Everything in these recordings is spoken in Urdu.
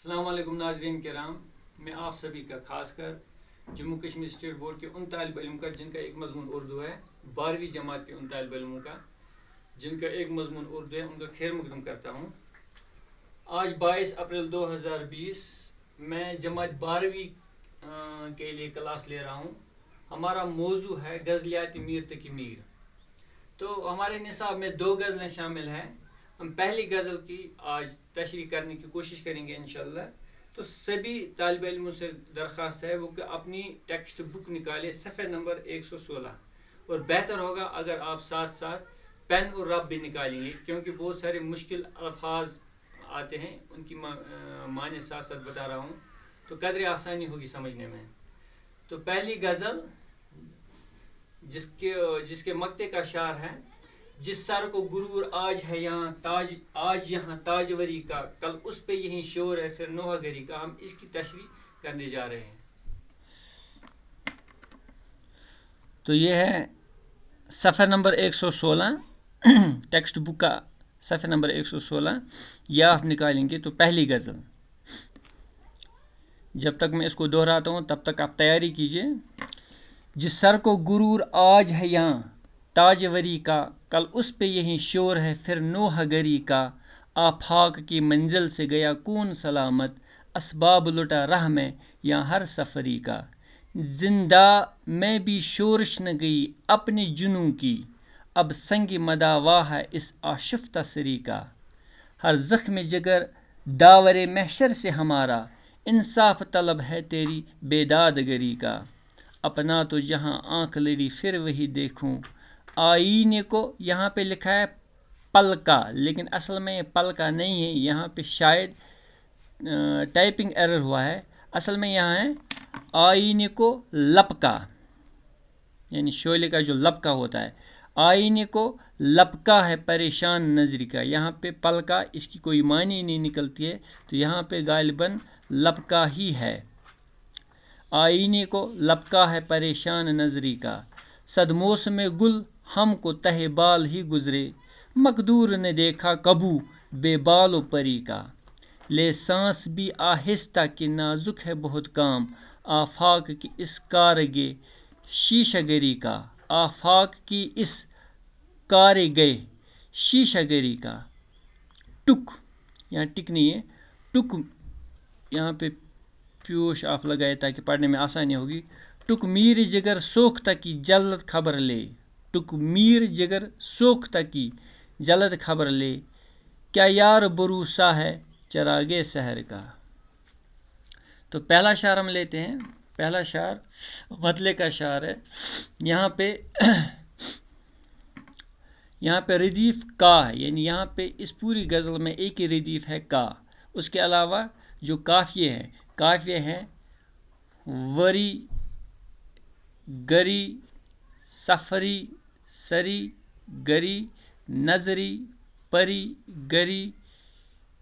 السلام علیکم ناظرین کرام، میں آپ سبھی کا خاص کر جموں کشمیر اسٹیٹ بورڈ کے ان طالب علم کا جن کا ایک مضمون اردو ہے، 12ویں جماعت کے ان طالب علموں کا جن کا ایک مضمون اردو ہے، ان کا خیر مقدم کرتا ہوں۔ آج 22 اپریل 2020 میں جماعت 12ویں کے لیے کلاس لے رہا ہوں۔ ہمارا موضوع ہے غزلیات میر تقی میر۔ تو ہمارے نصاب میں 2 غزلیں شامل ہیں۔ ہم پہلی غزل کی آج تشریح کرنے کی کوشش کریں گے انشاءاللہ۔ تو سبھی طالب علموں سے درخواست ہے وہ کہ اپنی ٹیکسٹ بک نکالے صفحہ نمبر 116، اور بہتر ہوگا اگر آپ ساتھ ساتھ پین اور رب بھی نکالیں گے، کیونکہ بہت سارے مشکل الفاظ آتے ہیں، ان کی معنی ساتھ ساتھ بتا رہا ہوں تو قدر آسانی ہوگی سمجھنے میں۔ تو پہلی غزل جس کے مقطع کا شعر ہے: جس سر کو غرور آج ہے یہاں تاجوری کا، کل اس پہ یہی شور ہے پھر نوحہ گری کا۔ ہم اس کی تشریح کرنے جا رہے ہیں۔ تو یہ ہے صفحہ نمبر 116، ٹیکسٹ بک کا صفحہ نمبر 116، یہ آپ نکالیں گے۔ تو پہلی غزل، جب تک میں اس کو دہراتا ہوں تب تک آپ تیاری کیجئے۔ جس سر کو غرور آج ہے یہاں تاجوری کا، کل اس پہ یہی شور ہے پھر نوحہ گری کا۔ آفاق کی منزل سے گیا کون سلامت، اسباب لٹا راہ میں یا ہر سفری کا۔ زندہ میں بھی شورش نہ گئی اپنے جنوں کی، اب سنگ مداوا ہے اس آشفتہ سری کا۔ ہر زخم جگر داور محشر سے ہمارا، انصاف طلب ہے تیری بیداد گری کا۔ اپنا تو جہاں آنکھ لڑی پھر وہی دیکھوں، آئینے کو یہاں پہ لکھا ہے پلکا، لیکن اصل میں یہ پلکا نہیں ہے، یہاں پہ شاید ٹائپنگ ایرر ہوا ہے۔ اصل میں یہاں ہے آئینے کو لپکا، یعنی شعلے کا جو لپکا ہوتا ہے، آئینے کو لپکا ہے پریشان نظری کا۔ یہاں پہ پلکا اس کی کوئی معنی نہیں نکلتی ہے، تو یہاں پہ غالباً لپکا ہی ہے۔ آئینے کو لپکا ہے پریشان نظری کا، صد موسم گل ہم کو تہ بال ہی گزرے، مقدور نے دیکھا کبو بے بال و پری کا۔ لے سانس بھی آہستہ کہ نازک ہے بہت کام، آفاق کی اس کارگے شیشہ گری کا۔ آفاق کی اس کارگے شیشہ گری کا۔ ٹک، یہاں ٹک نہیں ہے، ٹک یہاں پہ پیوش آپ لگائے تاکہ پڑھنے میں آسانی ہوگی۔ ٹک میر جگر سوختہ کی جلد خبر لے، ٹک میر جگر سوختہ کی جلد خبر لے، کیا یار بروسا ہے چراغے سحر کا۔ تو پہلا شعر ہم لیتے ہیں۔ پہلا شعر مطلع کا شعر ہے۔ یہاں پہ ردیف کا ہے، یعنی یہاں پہ اس پوری غزل میں ایک ہی ردیف ہے کا۔ اس کے علاوہ جو قافیے ہیں وری، گری، سفری، سری، گری، نظری، پری، گری،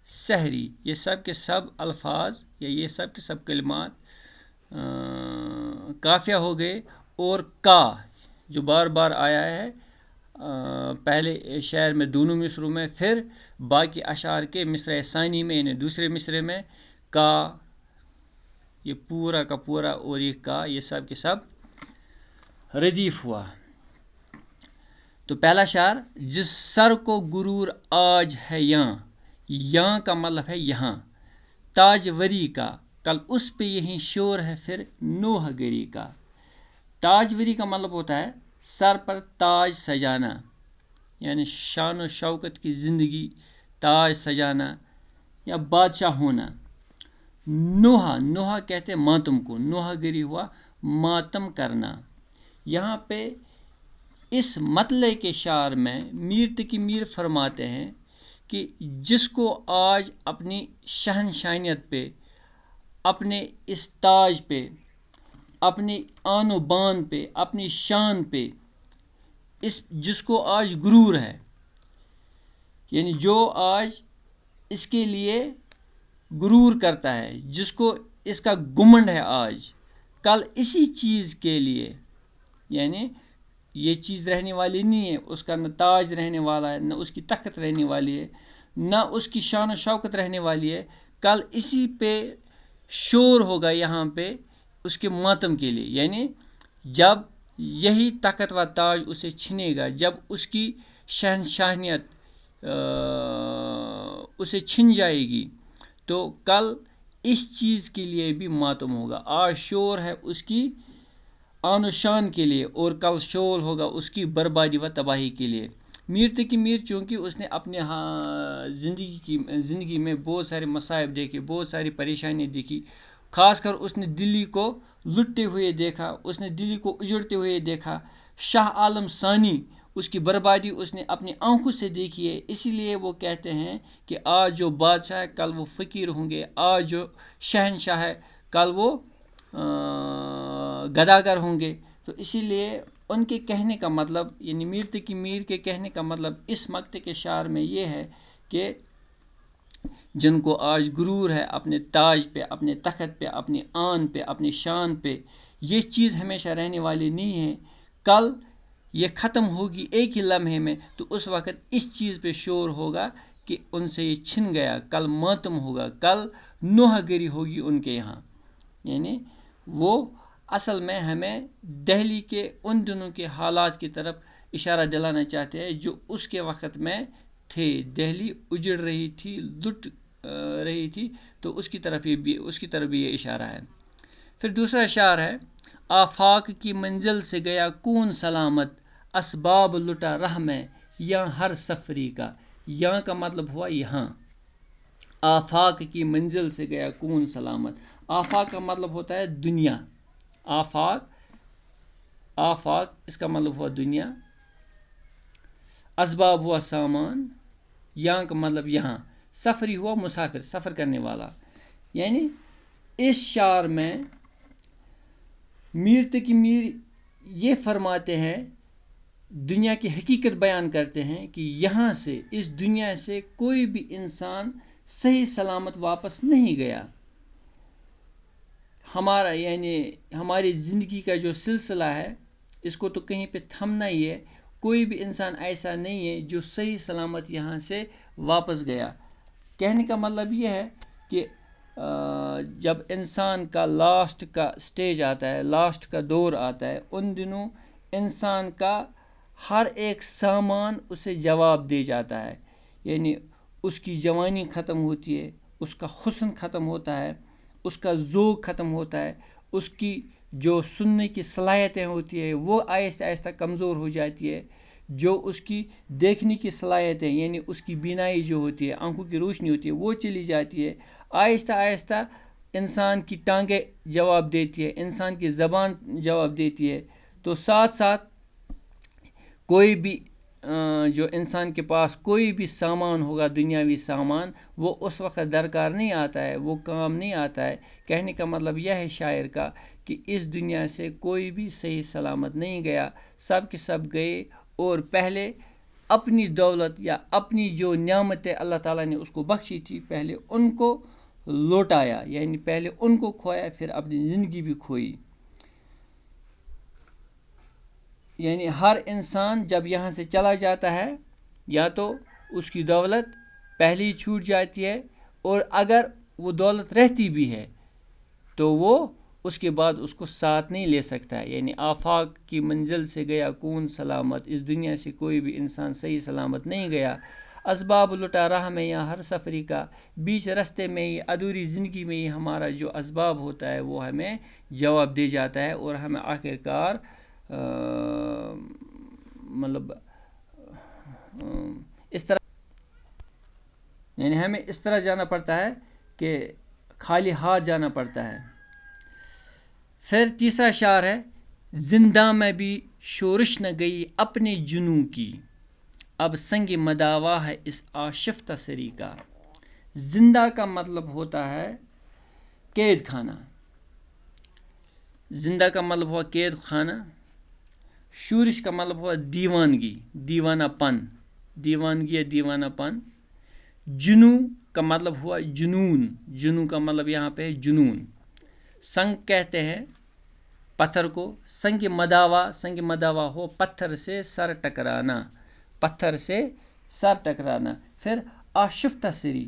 سحری، یہ سب کے سب الفاظ یا یہ سب کے سب کلمات قافیہ ہو گئے۔ اور کا جو بار بار آیا ہے پہلے شعر میں دونوں مصروں میں، پھر باقی اشعار کے مصرع ثانی میں یعنی دوسرے مصرے میں کا، یہ پورا کا پورا اور یہ کا، یہ سب کے سب ردیف ہوا۔ تو پہلا شعر: جس سر کو غرور آج ہے یہاں کا مطلب ہے یہاں، تاج وری کا، کل اس پہ یہی شور ہے پھر نوحہ گری کا۔ تاج وری کا مطلب ہوتا ہے سر پر تاج سجانا، یعنی شان و شوکت کی زندگی، تاج سجانا یا بادشاہ ہونا۔ نوحہ کہتے ہیں ماتم کو، نوحہ گری ہوا ماتم کرنا۔ یہاں پہ اس مطلع کے شعر میں میر تقی میر فرماتے ہیں کہ جس کو آج اپنی شہنشانیت پہ، اپنے اس تاج پہ، اپنی آن و بان پہ، اپنی شان پہ جس کو آج غرور ہے، یعنی جو آج اس کے لیے غرور کرتا ہے، جس کو اس کا گمنڈ ہے آج، کل اسی چیز کے لیے، یعنی یہ چیز رہنے والی نہیں ہے، اس کا نہ تاج رہنے والا ہے، نہ اس کی تخت رہنے والی ہے، نہ اس کی شان و شوکت رہنے والی ہے، کل اسی پہ شور ہوگا یہاں پہ اس کے ماتم کے لیے. یعنی جب یہی طاقت و تاج اسے چھنے گا، جب اس کی شہنشاہیت اسے چھن جائے گی، تو کل اس چیز کے لیے بھی ماتم ہوگا. آج شور ہے اس کی آن و شان کے لیے، اور کل شور ہوگا اس کی بربادی و تباہی کے لیے. میر تقی میر چونکہ اس نے اپنے زندگی میں بہت سارے مصائب دیکھے، بہت ساری پریشانی دیکھی. خاص کر اس نے دلی کو لٹتے ہوئے دیکھا، اس نے دلی کو اجڑتے ہوئے دیکھا. شاہ عالم ثانی، اس کی بربادی اس نے اپنی آنکھوں سے دیکھی ہے. اسی لیے وہ کہتے ہیں کہ آج جو بادشاہ ہے کل وہ فقیر ہوں گے، آج جو شہنشاہ ہے کل وہ گداگر ہوں گے. تو اسی لیے ان کے کہنے کا مطلب، یعنی میر تقی میر کے کہنے کا مطلب اس مقطع کے شعر میں یہ ہے کہ جن کو آج غرور ہے اپنے تاج پہ، اپنے تخت پہ، اپنی آن پہ، اپنی شان پہ، یہ چیز ہمیشہ رہنے والی نہیں ہے. کل یہ ختم ہوگی ایک ہی لمحے میں. تو اس وقت اس چیز پہ شور ہوگا کہ ان سے یہ چھن گیا. کل ماتم ہوگا، کل نوحہ گری ہوگی ان کے یہاں. یعنی وہ اصل میں ہمیں دہلی کے ان دنوں کے حالات کی طرف اشارہ دلانا چاہتے ہیں جو اس کے وقت میں تھے. دہلی اجڑ رہی تھی، لٹ رہی تھی، تو اس کی طرف بھی یہ اشارہ ہے. پھر دوسرا اشعار ہے: آفاق کی منزل سے گیا کون سلامت، اسباب لٹا راہ میں یہاں ہر سفری کا. یہاں کا مطلب ہوا یہاں. آفاق کی منزل سے گیا کون سلامت. آفاق کا مطلب ہوتا ہے دنیا. آفاق اس کا مطلب ہوا دنیا. اسباب ہوا سامان. یہاں کا مطلب یہاں. سفری ہوا مسافر، سفر کرنے والا. یعنی اس شعر میں میر تقی میر یہ فرماتے ہیں، دنیا کی حقیقت بیان کرتے ہیں کہ یہاں سے، اس دنیا سے کوئی بھی انسان صحیح سلامت واپس نہیں گیا. ہماری زندگی کا جو سلسلہ ہے اس کو تو کہیں پہ تھمنا ہی ہے. کوئی بھی انسان ایسا نہیں ہے جو صحیح سلامت یہاں سے واپس گیا. کہنے کا مطلب یہ ہے کہ جب انسان کا لاسٹ کا سٹیج آتا ہے، لاسٹ کا دور آتا ہے، ان دنوں انسان کا ہر ایک سامان اسے جواب دے جاتا ہے. یعنی اس کی جوانی ختم ہوتی ہے، اس کا حسن ختم ہوتا ہے، اس کا ذوق ختم ہوتا ہے، اس کی جو سننے کی صلاحیتیں ہوتی ہے وہ آہستہ آہستہ کمزور ہو جاتی ہے. جو اس کی دیکھنے کی صلاحیتیں، یعنی اس کی بینائی جو ہوتی ہے، آنکھوں کی روشنی ہوتی ہے، وہ چلی جاتی ہے. آہستہ آہستہ انسان کی ٹانگیں جواب دیتی ہے، انسان کی زبان جواب دیتی ہے. تو ساتھ ساتھ کوئی بھی جو انسان کے پاس کوئی بھی سامان ہوگا، دنیاوی سامان، وہ اس وقت درکار نہیں آتا ہے، وہ کام نہیں آتا ہے. کہنے کا مطلب یہ ہے شاعر کا کہ اس دنیا سے کوئی بھی صحیح سلامت نہیں گیا. سب کے سب گئے، اور پہلے اپنی دولت یا اپنی جو نعمتیں اللہ تعالیٰ نے اس کو بخشی تھی، پہلے ان کو لوٹایا. یعنی پہلے ان کو کھویا، پھر اپنی زندگی بھی کھوئی. یعنی ہر انسان جب یہاں سے چلا جاتا ہے، یا تو اس کی دولت پہلے ہی چھوٹ جاتی ہے، اور اگر وہ دولت رہتی بھی ہے تو وہ اس کے بعد اس کو ساتھ نہیں لے سکتا ہے. یعنی آفاق کی منزل سے گیا کون سلامت، اس دنیا سے کوئی بھی انسان صحیح سلامت نہیں گیا. اسباب لٹا راہ میں یا ہر سفری کا. بیچ رستے میں ہی، ادھوری زندگی میں ہی ہمارا جو اسباب ہوتا ہے وہ ہمیں جواب دے جاتا ہے، اور ہمیں آخرکار مطلب اس طرح، یعنی ہمیں اس طرح جانا پڑتا ہے کہ خالی ہاتھ جانا پڑتا ہے. پھر تیسرا شعر ہے: زندہ میں بھی شورش نہ گئی اپنے جنوں کی، اب سنگ مداوا ہے اس آشفتہ سری کا. زندہ کا مطلب ہوتا ہے قید خانہ. زندہ کا مطلب ہوا قید خانہ. شورش کا مطلب ہوا دیوانگی، دیوانہ پن، دیوانگی یا دیوانہ پن. جنوں کا مطلب ہوا جنون. جنوں کا مطلب یہاں پہ ہے جنون. سنگ کہتے ہیں پتھر کو. سنگ مداوا، سنگ مداوا ہو پتھر سے سر ٹکرانا، پتھر سے سر ٹکرانا. پھر آشفتہ سری،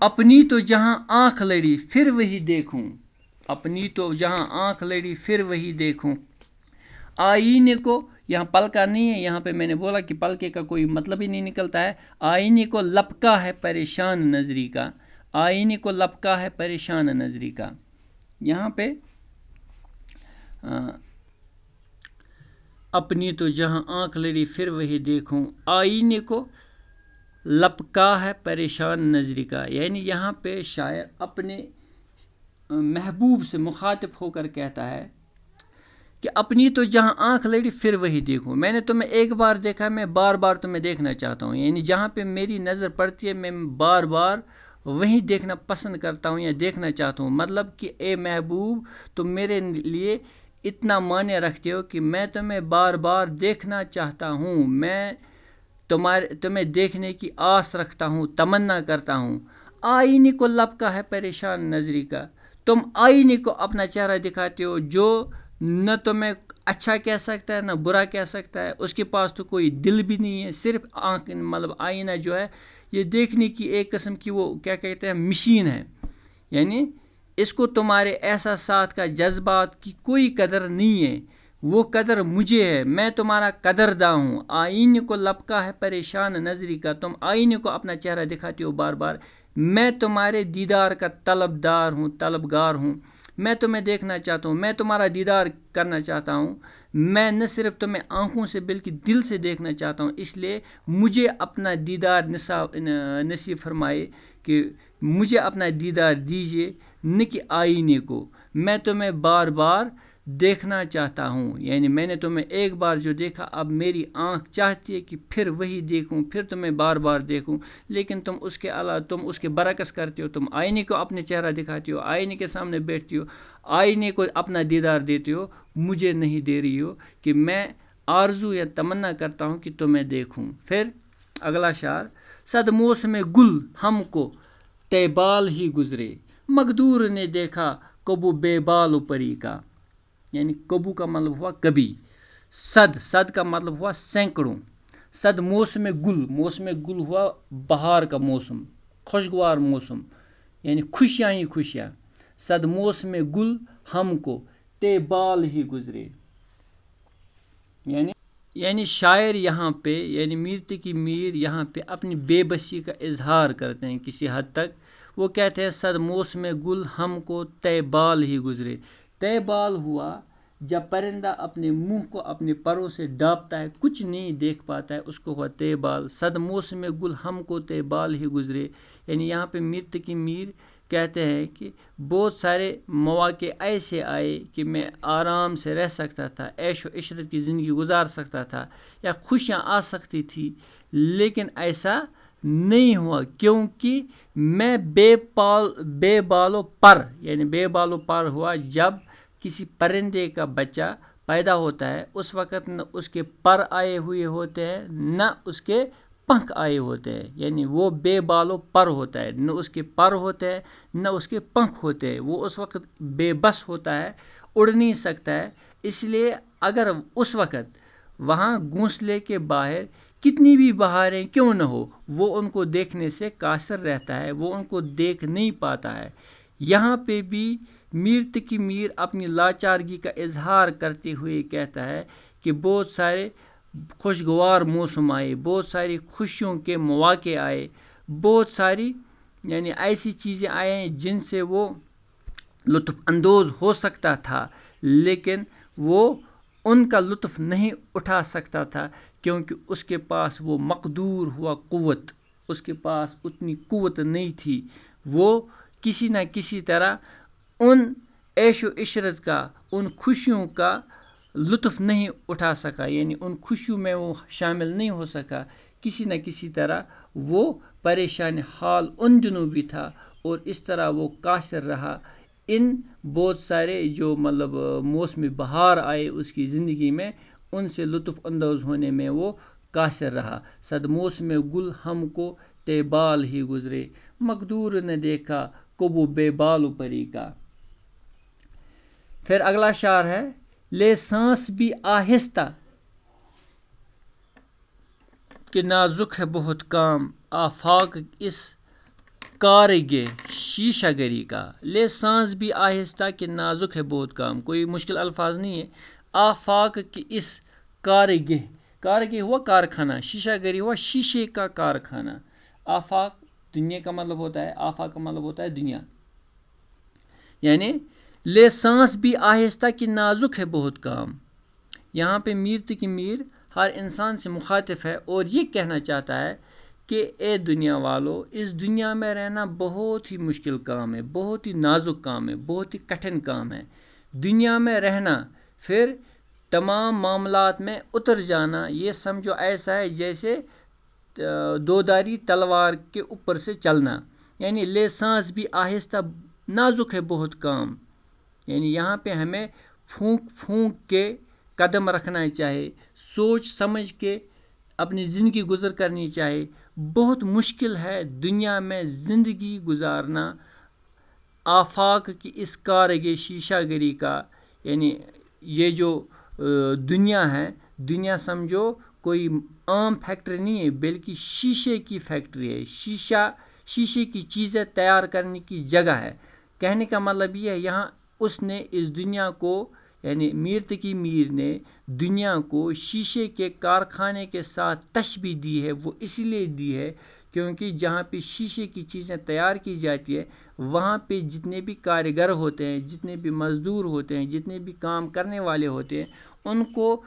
اپنی تو جہاں آنکھ لڑی پھر وہی دیکھوں، اپنی تو جہاں آنکھ لڑی پھر وہی دیکھوں، آئینے کو، یہاں پلکا نہیں ہے، یہاں پہ میں نے بولا کہ پلکے کا کوئی مطلب ہی نہیں نکلتا ہے، آئینے کو لپکا ہے پریشان نظری کا، آئینے کو لپکا ہے پریشان نظری کا، یہاں پہ اپنی تو جہاں آنکھ لڑی پھر وہی دیکھوں، آئینے کو لپکا ہے پریشان نظری کا، یعنی یہاں پہ شاعر اپنے محبوب سے مخاطب ہو کر کہتا ہے کہ اپنی تو جہاں آنکھ لڑی پھر وہی دیکھوں، میں نے تمہیں ایک بار دیکھا، میں بار بار تمہیں دیکھنا چاہتا ہوں، یعنی جہاں پہ میری نظر پڑتی ہے میں بار بار وہیں دیکھنا پسند کرتا ہوں یا دیکھنا چاہتا ہوں، مطلب کہ اے محبوب تم میرے لیے اتنا معنی رکھتے ہو کہ میں تمہیں بار بار دیکھنا چاہتا ہوں، میں تمہیں دیکھنے کی آس رکھتا ہوں، تمنا کرتا ہوں، آئینے کو لپکا ہے پریشان نظری کا، تم آئینے کو اپنا چہرہ دکھاتے ہو جو نہ تمہیں اچھا کہہ سکتا ہے نہ برا کہہ سکتا ہے، اس کے پاس تو کوئی دل بھی نہیں ہے، صرف آنکھ، مطلب آئینہ جو ہے یہ دیکھنے کی ایک قسم کی وہ کیا کہتے ہیں مشین ہے، یعنی اس کو تمہارے احساسات کا، جذبات کی کوئی قدر نہیں ہے، وہ قدر مجھے ہے، میں تمہارا قدرداں ہوں، آئینے کو لپکا ہے پریشان نظری کا، تم آئینے کو اپنا چہرہ دکھاتے ہو بار بار، میں تمہارے دیدار کا طلبدار ہوں، طلبگار ہوں، میں تمہیں دیکھنا چاہتا ہوں، میں تمہارا دیدار کرنا چاہتا ہوں، میں نہ صرف تمہیں آنکھوں سے بلکہ دل سے دیکھنا چاہتا ہوں، اس لیے مجھے اپنا دیدار نصیب فرمائے کہ مجھے اپنا دیدار دیجیے، نہ کہ آئینے کو، میں تمہیں بار بار دیکھنا چاہتا ہوں، یعنی میں نے تمہیں ایک بار جو دیکھا اب میری آنکھ چاہتی ہے کہ پھر وہی دیکھوں، پھر تمہیں بار بار دیکھوں، لیکن تم اس کے علاوہ تم اس کے برعکس کرتے ہو، تم آئینے کو اپنے چہرہ دکھاتی ہو، آئینے کے سامنے بیٹھتی ہو، آئینے کو اپنا دیدار دیتے ہو، مجھے نہیں دے رہی ہو کہ میں آرزو یا تمنا کرتا ہوں کہ تمہیں دیکھوں۔ پھر اگلا شعر، صد موسم گل ہم کو تے بال ہی گزرے، مقدور نے دیکھا کبو بے بال و پری کا، یعنی کبو کا مطلب ہوا کبھی، صد کا مطلب ہوا سینکڑوں، صد موسم گل، موسم گل ہوا بہار کا موسم، خوشگوار موسم، یعنی خوشیاں ہی خوشیاں، صد موسم گل ہم کو تے بال ہی گزرے، یعنی شاعر یہاں پہ، یعنی میر تقی میر یہاں پہ اپنی بے بسی کا اظہار کرتے ہیں کسی حد تک، وہ کہتے ہیں صد موسم گل ہم کو تے بال ہی گزرے، تے بال ہوا جب پرندہ اپنے منہ کو اپنے پروں سے ڈانپتا ہے، کچھ نہیں دیکھ پاتا ہے، اس کو ہوا تے بال، صد موسم گل ہم کو تے بال ہی گزرے، یعنی یہاں پہ میر تقی میر کہتے ہیں کہ بہت سارے مواقع ایسے آئے کہ میں آرام سے رہ سکتا تھا، عیش و عشرت کی زندگی گزار سکتا تھا یا خوشیاں آ سکتی تھی، لیکن ایسا نہیں ہوا کیونکہ میں بے بالوں پر، یعنی بے بالوں پر ہوا جب کسی پرندے کا بچہ پیدا ہوتا ہے، اس وقت نہ اس کے پر آئے ہوئے ہوتے ہیں نہ اس کے پنکھ آئے ہوتے ہیں، یعنی وہ بے بالوں پر ہوتا ہے، نہ اس کے پر ہوتے ہیں نہ اس کے پنکھ ہوتے ہیں، وہ اس وقت بے بس ہوتا ہے، اڑ نہیں سکتا ہے، اس لیے اگر اس وقت وہاں گھونسلے کے باہر کتنی بھی بہاریں کیوں نہ ہو، وہ ان کو دیکھنے سے قاصر رہتا ہے، وہ ان کو دیکھ نہیں پاتا ہے۔ یہاں پہ بھی میر تقی میر اپنی لاچارگی کا اظہار کرتے ہوئے کہتا ہے کہ بہت سارے خوشگوار موسم آئے، بہت ساری خوشیوں کے مواقع آئے، بہت ساری یعنی ایسی چیزیں آئے ہیں جن سے وہ لطف اندوز ہو سکتا تھا، لیکن وہ ان کا لطف نہیں اٹھا سکتا تھا کیونکہ اس کے پاس وہ مقدور ہوا قوت، اس کے پاس اتنی قوت نہیں تھی، وہ کسی نہ کسی طرح ان عیش و عشرت کا، ان خوشیوں کا لطف نہیں اٹھا سکا، یعنی ان خوشیوں میں وہ شامل نہیں ہو سکا، کسی نہ کسی طرح وہ پریشان حال ان دنوں بھی تھا اور اس طرح وہ قاصر رہا، ان بہت سارے جو مطلب موسم بہار آئے اس کی زندگی میں، ان سے لطف اندوز ہونے میں وہ قاصر رہا، صد موسم گل ہم کو تے بال ہی گزرے، مقدور نے دیکھا کبو بے بال و پری کا۔ پھر اگلا شعر ہے، لے سانس بھی آہستہ کہ نازک ہے بہت کام، آفاق اس کارگے شیشہ گری کا، لے سانس بھی آہستہ کہ نازک ہے بہت کام. کوئی مشکل الفاظ نہیں ہے. آفاق کی اس کارگے، کارگے ہوا کارخانہ، شیشہ گری ہوا شیشے کا کارخانہ. آفاق دنیا کا مطلب ہوتا ہے، آفاق کا مطلب ہوتا ہے دنیا. یعنی لے سانس بھی آہستہ کہ نازک ہے بہت کام. یہاں پہ میر تکی میر ہر انسان سے مخاطب ہے اور یہ کہنا چاہتا ہے کہ اے دنیا والو، اس دنیا میں رہنا بہت ہی مشکل کام ہے، بہت ہی نازک کام ہے، بہت ہی کٹھن کام ہے. دنیا میں رہنا، پھر تمام معاملات میں اتر جانا، یہ سمجھو ایسا ہے جیسے دوداری تلوار کے اوپر سے چلنا. یعنی لے سانس بھی آہستہ، نازک ہے بہت کام. یعنی یہاں پہ ہمیں پھونک پھونک کے قدم رکھنا چاہیے، سوچ سمجھ کے اپنی زندگی گزر کرنی چاہیے. بہت مشکل ہے دنیا میں زندگی گزارنا. آفاق کی اس کارگے شیشہ گری کا، یعنی یہ جو دنیا ہے، دنیا سمجھو کوئی عام فیکٹری نہیں ہے، بلکہ شیشے کی فیکٹری ہے. شیشے کی چیزیں تیار کرنے کی جگہ ہے. کہنے کا مطلب یہ ہے، یہاں اس نے اس دنیا کو، یعنی میر تقی میر نے دنیا کو شیشے کے کارخانے کے ساتھ تشبیہ دی ہے. وہ اس لیے دی ہے کیونکہ جہاں پہ شیشے کی چیزیں تیار کی جاتی ہے، وہاں پہ جتنے بھی کاریگر ہوتے ہیں، جتنے بھی مزدور ہوتے ہیں، جتنے بھی کام کرنے والے ہوتے ہیں، ان کو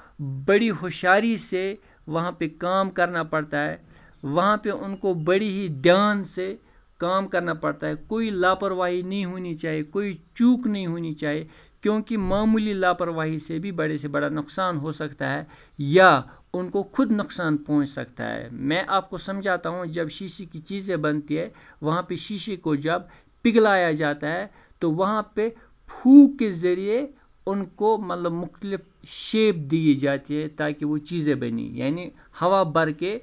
بڑی ہوشیاری سے وہاں پہ کام کرنا پڑتا ہے. وہاں پہ ان کو بڑی ہی دھیان سے کام کرنا پڑتا ہے. کوئی لاپرواہی نہیں ہونی چاہیے، کوئی چوک نہیں ہونی چاہیے، کیونکہ معمولی لاپرواہی سے بھی بڑے سے بڑا نقصان ہو سکتا ہے یا ان کو خود نقصان پہنچ سکتا ہے. میں آپ کو سمجھاتا ہوں، جب شیشے کی چیزیں بنتی ہے، وہاں پہ شیشے کو جب پگھلایا جاتا ہے تو وہاں پہ پھونک کے ذریعے ان کو مطلب مختلف شیپ دی جاتی ہے تاکہ وہ چیزیں بنی. یعنی ہوا بھر کے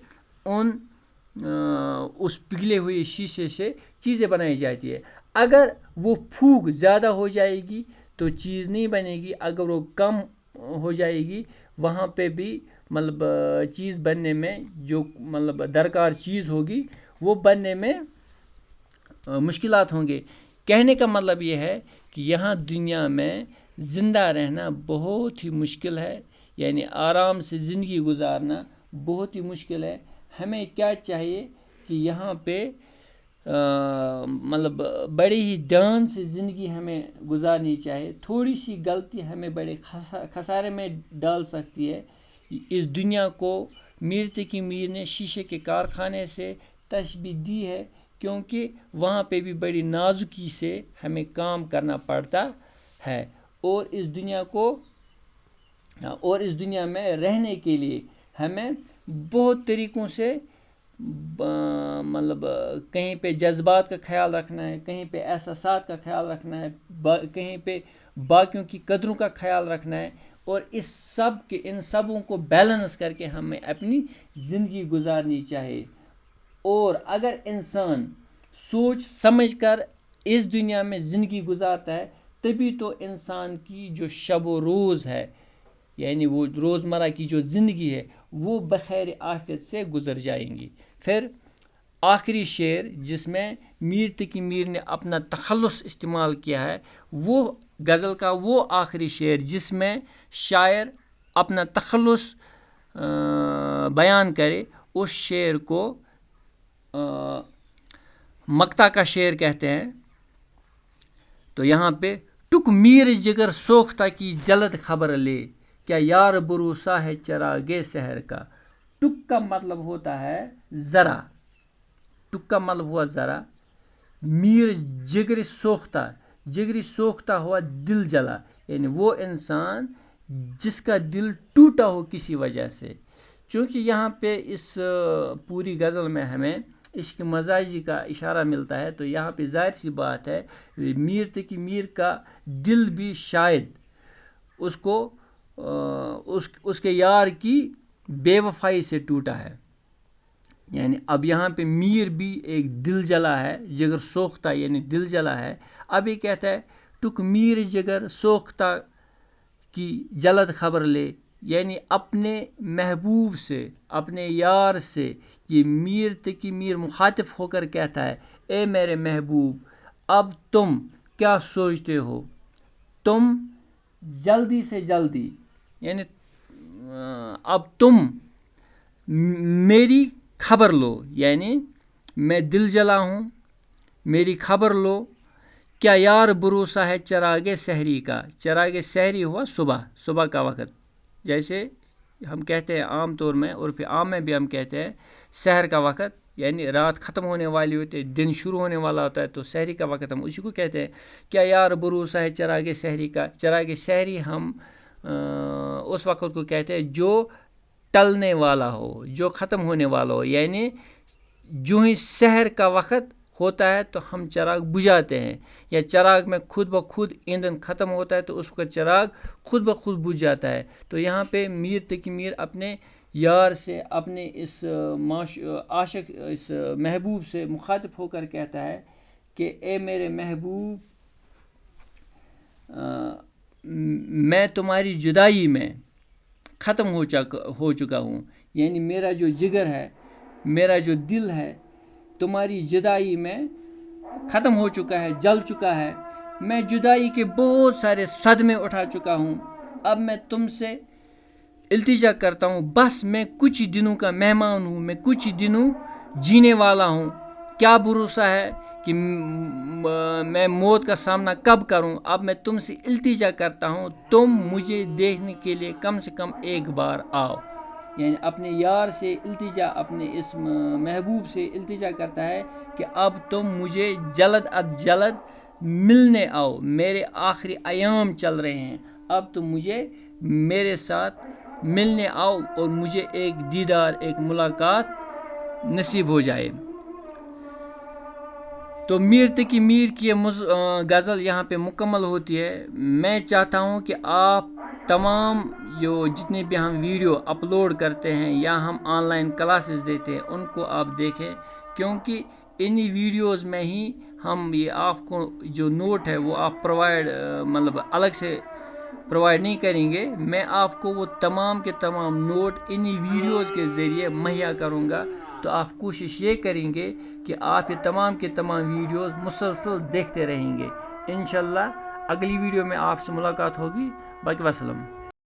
اس پگھلے ہوئے شیشے سے چیزیں بنائی جاتی ہے. اگر وہ پھونک زیادہ ہو جائے گی تو چیز نہیں بنے گی. اگر وہ کم ہو جائے گی، وہاں پہ بھی مطلب چیز بننے میں جو مطلب درکار چیز ہوگی وہ بننے میں مشکلات ہوں گے. کہنے کا مطلب یہ ہے کہ یہاں دنیا میں زندہ رہنا بہت ہی مشکل ہے. یعنی آرام سے زندگی گزارنا بہت ہی مشکل ہے. ہمیں کیا چاہیے کہ یہاں پہ مطلب بڑے ہی دھیان سے زندگی ہمیں گزارنی چاہیے. تھوڑی سی غلطی ہمیں بڑے خسارے میں ڈال سکتی ہے. اس دنیا کو میر تقی میر نے شیشے کے کارخانے سے تشبیہ دی ہے کیونکہ وہاں پہ بھی بڑی نازکی سے ہمیں کام کرنا پڑتا ہے. اور اس دنیا میں رہنے کے لیے ہمیں بہت طریقوں سے مطلب کہیں پہ جذبات کا خیال رکھنا ہے، کہیں پہ احساسات کا خیال رکھنا ہے، کہیں پہ باقیوں کی قدروں کا خیال رکھنا ہے. اور ان سبوں کو بیلنس کر کے ہمیں اپنی زندگی گزارنی چاہیے. اور اگر انسان سوچ سمجھ کر اس دنیا میں زندگی گزارتا ہے، تبھی تو انسان کی جو شب و روز ہے، یعنی وہ روزمرہ کی جو زندگی ہے، وہ بخیر عافیت سے گزر جائیں گی. پھر آخری شعر جس میں میر تقی میر نے اپنا تخلص استعمال کیا ہے، وہ غزل کا وہ آخری شعر جس میں شاعر اپنا تخلص بیان کرے، اس شعر کو مقطع کا شعر کہتے ہیں. تو یہاں پہ ٹک میر جگر سوختہ کی جلد خبر لے، کیا یار بروسا ہے چراغے سحر کا. ٹک کا مطلب ہوتا ہے ذرا، ٹک کا مطلب ہوا ذرا. میر جگر سوختہ ہوا دل جلا، یعنی وہ انسان جس کا دل ٹوٹا ہو کسی وجہ سے. چونکہ یہاں پہ اس پوری غزل میں ہمیں عشق مزاجی کا اشارہ ملتا ہے، تو یہاں پہ ظاہر سی بات ہے میر تقی میر کا دل بھی شاید اس کے یار کی بے وفائی سے ٹوٹا ہے. یعنی اب یہاں پہ میر بھی ایک دل جلا ہے، جگر سوختہ یعنی دل جلا ہے. اب یہ کہتا ہے ٹک میر جگر سوختہ کی جلد خبر لے، یعنی اپنے محبوب سے، اپنے یار سے یہ میر تقی میر مخاطب ہو کر کہتا ہے اے میرے محبوب اب تم کیا سوچتے ہو، تم جلدی سے جلدی، یعنی اب تم میری خبر لو، یعنی میں دل جلا ہوں، میری خبر لو، کیا یار بھروسہ ہے چراغ سحری کا۔ چراغ سحری ہوا صبح کا وقت، جیسے ہم کہتے ہیں عام طور میں، اور پھر عام میں بھی ہم کہتے ہیں سحر کا وقت، یعنی رات ختم ہونے والی ہوتی ہے، دن شروع ہونے والا ہوتا ہے، تو سحری کا وقت ہم اسی کو کہتے ہیں۔ کیا یار بھروسہ ہے چراغ سحری کا۔ چراغ سحری ہم اس وقت کو کہتے ہیں جو ٹلنے والا ہو، جو ختم ہونے والا ہو، یعنی جو ہی سحر کا وقت ہوتا ہے تو ہم چراغ بجھاتے ہیں، یا چراغ میں خود بخود ایندھن ختم ہوتا ہے تو اس وقت چراغ خود بخود بجھ جاتا ہے۔ تو یہاں پہ میر تقی میر اپنے یار سے، اپنے اس عاشق، اس محبوب سے مخاطب ہو کر کہتا ہے کہ اے میرے محبوب میں تمہاری جدائی میں ختم ہو چکا ہوں، یعنی میرا جو جگر ہے، میرا جو دل ہے تمہاری جدائی میں ختم ہو چکا ہے، جل چکا ہے، میں جدائی کے بہت سارے صدمے اٹھا چکا ہوں، اب میں تم سے التجا کرتا ہوں، بس میں کچھ دنوں کا مہمان ہوں، میں کچھ دنوں جینے والا ہوں، کیا بھروسہ ہے کہ میں موت کا سامنا کب کروں، اب میں تم سے التجا کرتا ہوں، تم مجھے دیکھنے کے لیے کم سے کم ایک بار آؤ۔ یعنی اپنے یار سے التجا، اپنے اس محبوب سے التجا کرتا ہے کہ اب تم مجھے جلد از جلد ملنے آؤ، میرے آخری ایام چل رہے ہیں، اب تم مجھے میرے ساتھ ملنے آؤ اور مجھے ایک دیدار، ایک ملاقات نصیب ہو جائے۔ تو میر تقی میر کی یہ غزل یہاں پہ مکمل ہوتی ہے۔ میں چاہتا ہوں کہ آپ تمام جو جتنے بھی ہم ویڈیو اپلوڈ کرتے ہیں یا ہم آن لائن کلاسز دیتے ہیں ان کو آپ دیکھیں، کیونکہ انہی ویڈیوز میں ہی ہم یہ آپ کو جو نوٹ ہے وہ آپ مطلب الگ سے پرووائڈ نہیں کریں گے، میں آپ کو وہ تمام کے تمام نوٹ انہی ویڈیوز کے ذریعے مہیا کروں گا۔ تو آپ کوشش یہ کریں گے کہ آپ یہ تمام کے تمام ویڈیوز مسلسل دیکھتے رہیں گے۔ انشاءاللہ اگلی ویڈیو میں آپ سے ملاقات ہوگی۔ باقی وسلام۔